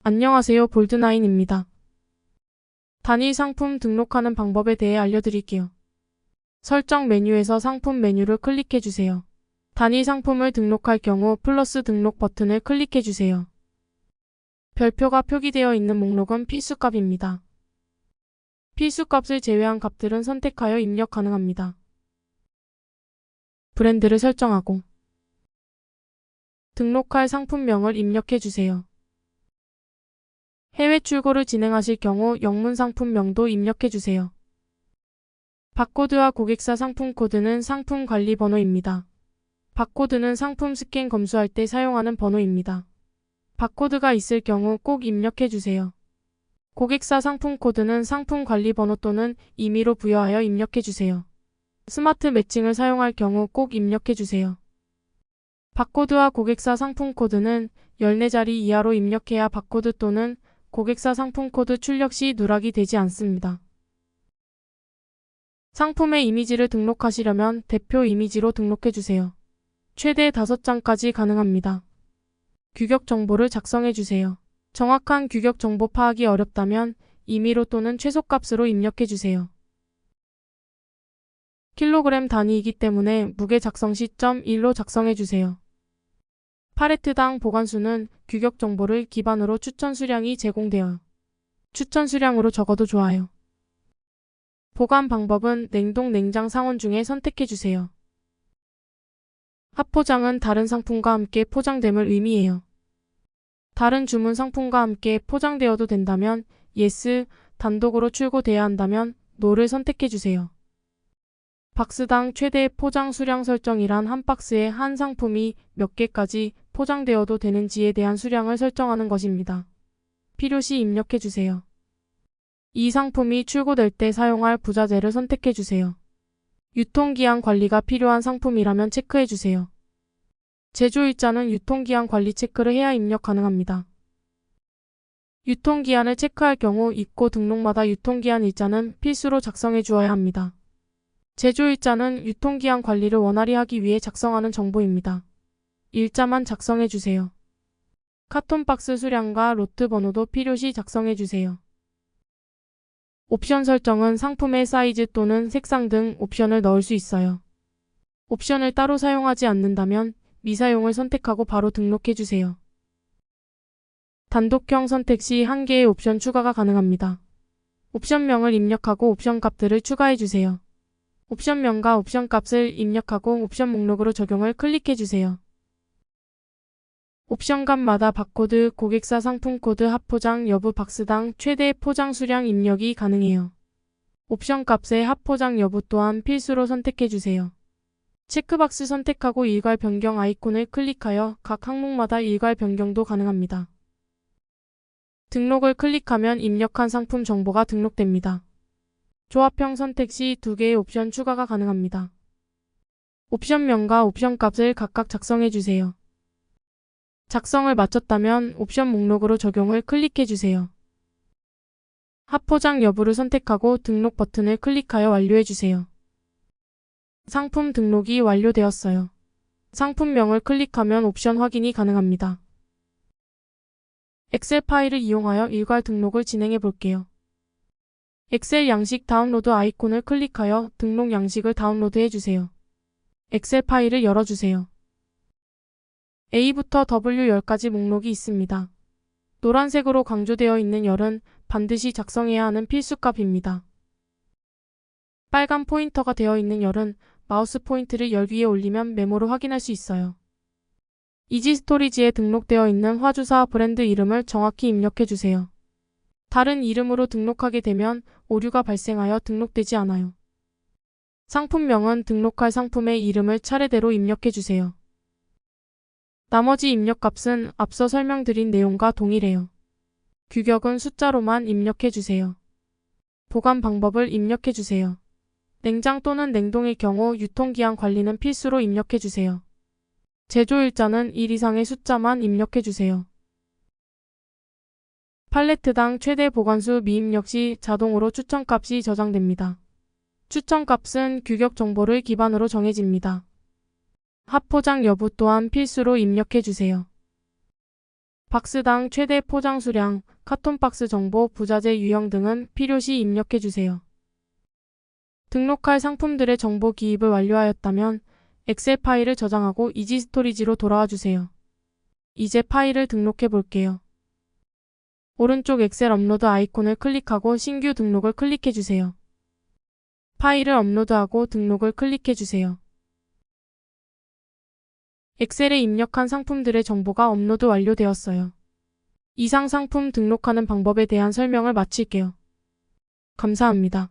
안녕하세요. 볼드나인입니다. 단일 상품 등록하는 방법에 대해 알려드릴게요. 설정 메뉴에서 상품 메뉴를 클릭해주세요. 단일 상품을 등록할 경우 플러스 등록 버튼을 클릭해주세요. 별표가 표기되어 있는 목록은 필수값입니다. 필수값을 제외한 값들은 선택하여 입력 가능합니다. 브랜드를 설정하고 등록할 상품명을 입력해주세요. 해외 출고를 진행하실 경우 영문 상품명도 입력해주세요. 바코드와 고객사 상품 코드는 상품 관리 번호입니다. 바코드는 상품 스캔 검수할 때 사용하는 번호입니다. 바코드가 있을 경우 꼭 입력해주세요. 고객사 상품 코드는 상품 관리 번호 또는 임의로 부여하여 입력해주세요. 스마트 매칭을 사용할 경우 꼭 입력해주세요. 바코드와 고객사 상품 코드는 14자리 이하로 입력해야 바코드 또는 고객사 상품 코드 출력 시 누락이 되지 않습니다. 상품의 이미지를 등록하시려면 대표 이미지로 등록해주세요. 최대 5장까지 가능합니다. 규격 정보를 작성해주세요. 정확한 규격 정보 파악이 어렵다면 임의로 또는 최소값으로 입력해주세요. 킬로그램 단위이기 때문에 무게 작성 시 .1로 작성해주세요. 팔레트당 보관수는 규격 정보를 기반으로 추천 수량이 제공되어요. 추천 수량으로 적어도 좋아요. 보관 방법은 냉동, 냉장, 상온 중에 선택해주세요. 합포장은 다른 상품과 함께 포장됨을 의미해요. 다른 주문 상품과 함께 포장되어도 된다면 yes, 단독으로 출고돼야 한다면 no를 선택해주세요. 박스당 최대 포장 수량 설정이란 한 박스에 한 상품이 몇 개까지 포장되어도 되는지에 대한 수량을 설정하는 것입니다. 필요시 입력해주세요. 이 상품이 출고될 때 사용할 부자재를 선택해주세요. 유통기한 관리가 필요한 상품이라면 체크해주세요. 제조일자는 유통기한 관리 체크를 해야 입력 가능합니다. 유통기한을 체크할 경우 입고 등록마다 유통기한 일자는 필수로 작성해 주어야 합니다. 제조일자는 유통기한 관리를 원활히 하기 위해 작성하는 정보입니다. 일자만 작성해 주세요. 카톤박스 수량과 로트 번호도 필요시 작성해 주세요. 옵션 설정은 상품의 사이즈 또는 색상 등 옵션을 넣을 수 있어요. 옵션을 따로 사용하지 않는다면 미사용을 선택하고 바로 등록해 주세요. 단독형 선택 시 1개의 옵션 추가가 가능합니다. 옵션명을 입력하고 옵션 값들을 추가해 주세요. 옵션명과 옵션 값을 입력하고 옵션 목록으로 적용을 클릭해 주세요. 옵션 값마다 바코드, 고객사 상품 코드, 합포장 여부, 박스당 최대 포장 수량 입력이 가능해요. 옵션 값의 합포장 여부 또한 필수로 선택해 주세요. 체크박스 선택하고 일괄 변경 아이콘을 클릭하여 각 항목마다 일괄 변경도 가능합니다. 등록을 클릭하면 입력한 상품 정보가 등록됩니다. 조합형 선택 시 2개의 옵션 추가가 가능합니다. 옵션명과 옵션 값을 각각 작성해 주세요. 작성을 마쳤다면 옵션 목록으로 적용을 클릭해 주세요. 합포장 여부를 선택하고 등록 버튼을 클릭하여 완료해 주세요. 상품 등록이 완료되었어요. 상품명을 클릭하면 옵션 확인이 가능합니다. 엑셀 파일을 이용하여 일괄 등록을 진행해 볼게요. 엑셀 양식 다운로드 아이콘을 클릭하여 등록 양식을 다운로드해 주세요. 엑셀 파일을 열어주세요. A부터 W10까지 목록이 있습니다. 노란색으로 강조되어 있는 열은 반드시 작성해야 하는 필수값입니다. 빨간 포인터가 되어 있는 열은 마우스 포인트를 열 위에 올리면 메모를 확인할 수 있어요. 이지스토리지에 등록되어 있는 화주사 브랜드 이름을 정확히 입력해 주세요. 다른 이름으로 등록하게 되면 오류가 발생하여 등록되지 않아요. 상품명은 등록할 상품의 이름을 차례대로 입력해 주세요. 나머지 입력값은 앞서 설명드린 내용과 동일해요. 규격은 숫자로만 입력해 주세요. 보관 방법을 입력해 주세요. 냉장 또는 냉동일 경우 유통기한 관리는 필수로 입력해 주세요. 제조일자는 1 이상의 숫자만 입력해 주세요. 팔레트당 최대 보관수 미입력 시 자동으로 추천값이 저장됩니다. 추천값은 규격 정보를 기반으로 정해집니다. 합포장 여부 또한 필수로 입력해 주세요. 박스당 최대 포장 수량, 카톤 박스 정보, 부자재 유형 등은 필요시 입력해 주세요. 등록할 상품들의 정보 기입을 완료하였다면 엑셀 파일을 저장하고 이지 스토리지로 돌아와 주세요. 이제 파일을 등록해 볼게요. 오른쪽 엑셀 업로드 아이콘을 클릭하고 신규 등록을 클릭해 주세요. 파일을 업로드하고 등록을 클릭해 주세요. 엑셀에 입력한 상품들의 정보가 업로드 완료되었어요. 이상 상품 등록하는 방법에 대한 설명을 마칠게요. 감사합니다.